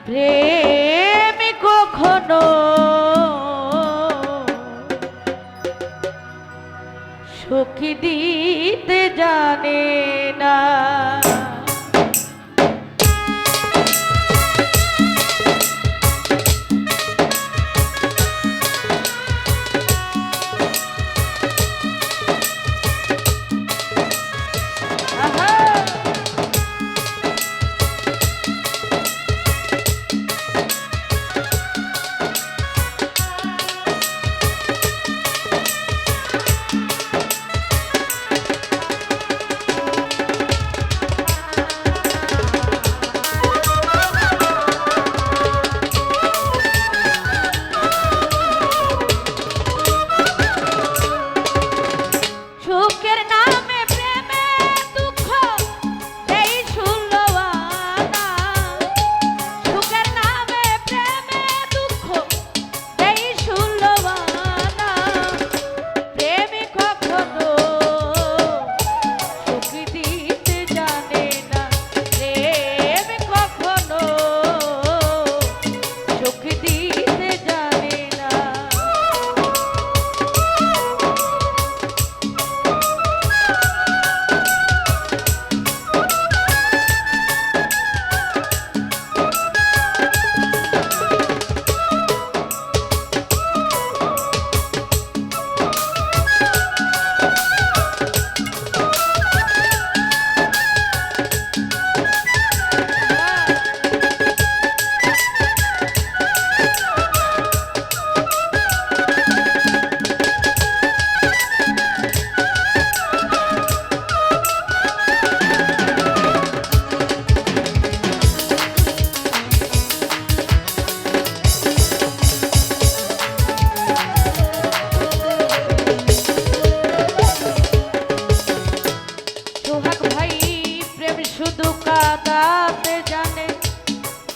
প্রেম কখনো সুখী দিতে জানে না।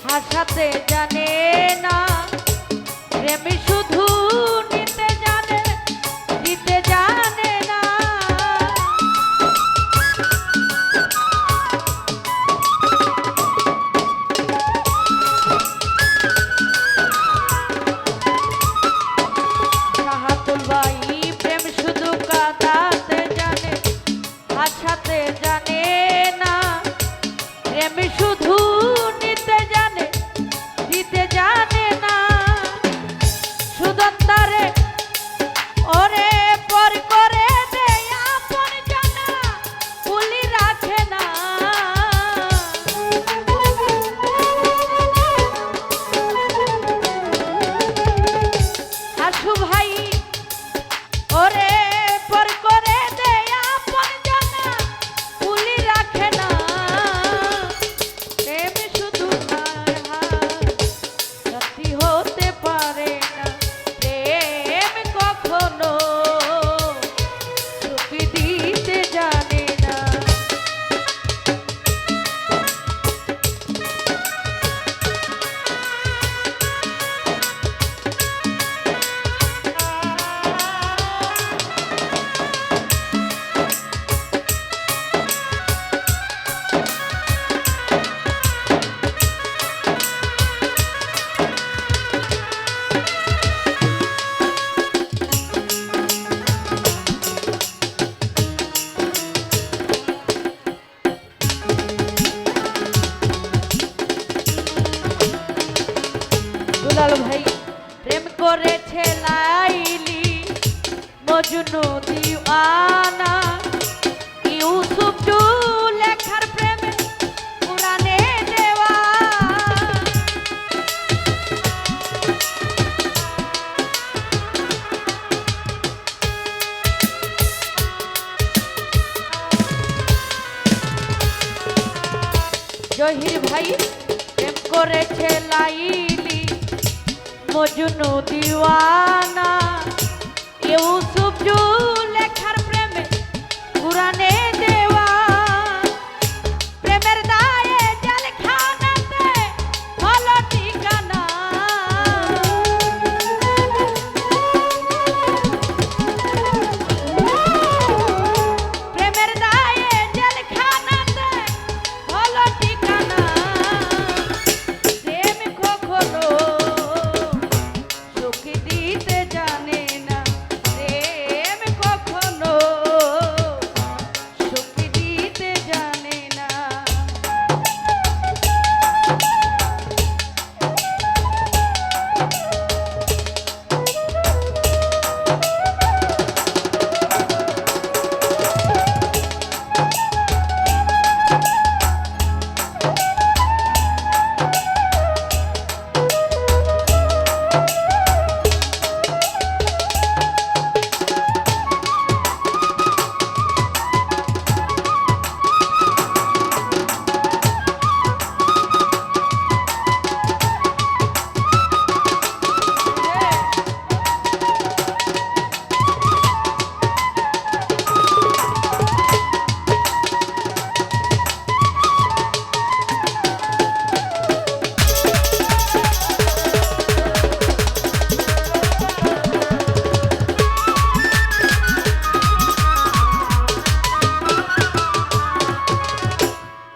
হাসাতে জানে না, প্রেমী শুধু নিতে জানে, দিতে জানে না। শাহাতুল ভাই প্রেম শুধু কাঁদাতে জানে, হাসাতে জানে না, প্রেমী শুধু নিতে জানে, দিতে জানে না। সুদত্তারে ওরে পর করে দেয় আপন জানা, কুলি রাখে না। হাসু ভাই ওরে পর করে দেয় আপন জানা, কুলি রাখে না। প্রেম শুধু সত্যি হতে পারে না, প্রেম কখনো সুখী দিতে জানে না। দুলাল ভাই প্রেম করেছে লাইলি মজনু দিওয়ানা, ইউসুফ লেখার প্রেমে কুরআনে দেওয়া। জহির ভাই প্রেম করেছে লাইলি মজনু দিওয়ানা, ইউসুফ লেখার প্রেমে কুরআনে দেওয়া। প্রেমের দায়ে জেলখানাতে হলো ঠিকানা। প্রেমের দায়ে জেলখানাতে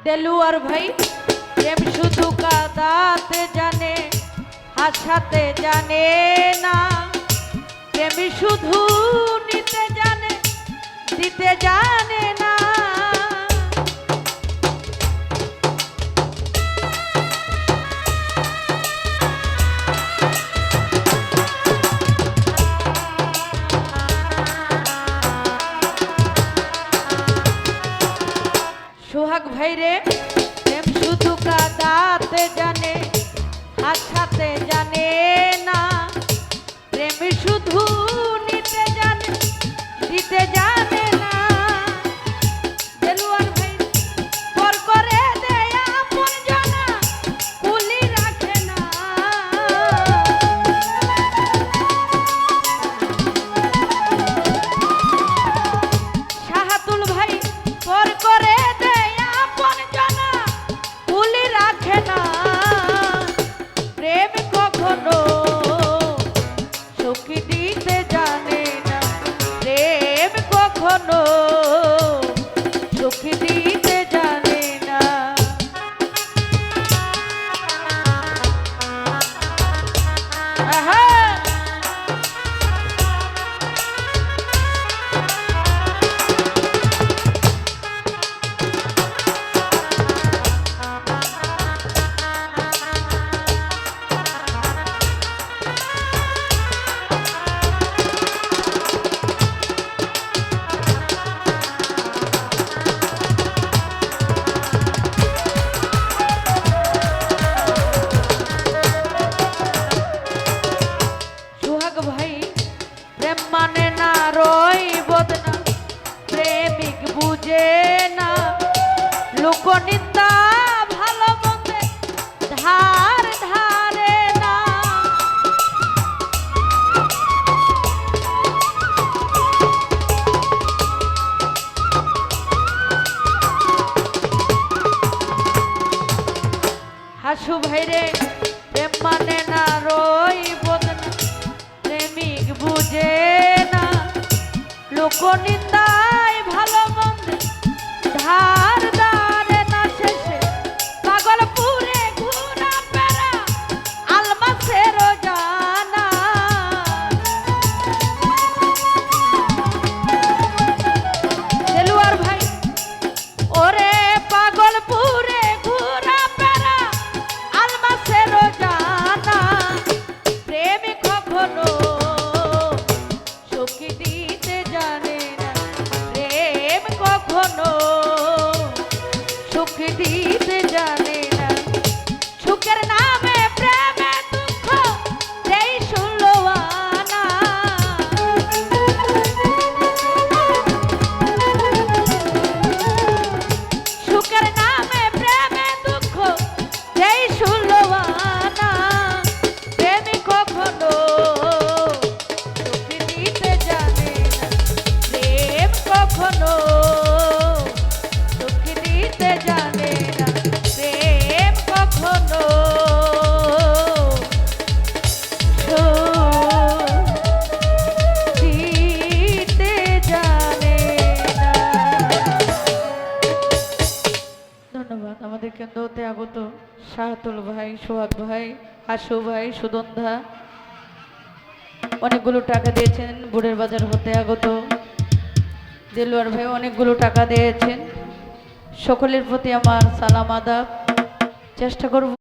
দেলুয়ার ভাই প্রেম শুধু কাঁদাতে জানে হাসাতে জানে না, প্রেম শুধু নিতে জানে দিতে জানে না। সোহাগ ভাই রে প্রেম শুধু কাঁদাতে জানে হাসাতে জানে না, প্রেম শুধু নিতে জানে দিতে জানে না। দেলুয়ার ভাই পর করে দেয় আপন জানা কুলি রাখে না। শাহাতুল ভাই পর করে দেয় আপন জানা কুলি রাখে না। প্রেম কখনো সুখী দিতে জানে না, প্রেম কখনো সুখী দিতে জানে না। আহা! সোহাগ ভাই প্রেম মানে না রই বদনা, প্রেমিক বুঝে না লোকনিন্দা ভালো মন্দে ধার ধারে না। হাসু ভাই রে প্রেম মানে না রই বদনা, প্রেমিক বুঝে না লোকনিন্দায় ভালো মন্দে ধার ধারে না। শেষে পাগলপুরে ঘুরা পেরা আলমাসের জানা। দেলুয়ার ভাই ওরে পাগলপুরে ঘুরা পেরা আলমাসের জানা, প্রেম কখনো সুখী দিতে জানে না, প্রেম কখনো সুখী দিতে জানে না। সুখের নামে প্রেমে দুঃখ দেই ষোলো আনা। সুখের নামে প্রেমে দুঃখ দেই ষোলো আনা, প্রেম কখনো সুখী দিতে জানে না, প্রেম কখনো সুখী দিতে জানে না, প্রেম কখনো সুখ দিতে জানে না। ধন্যবাদ আমাদের কেন্দ্রতে আগত শাহাতুল ভাই, সোহাগ ভাই, আশু ভাই, সুদন্ধা অনেকগুলো টাকা দিয়েছেন। বুড়ের বাজার হতে আগত দেলুয়ার ভাই অনেকগুলো টাকা দিয়েছেন। সকলের প্রতি আমার সালাম আদাব। চেষ্টা করব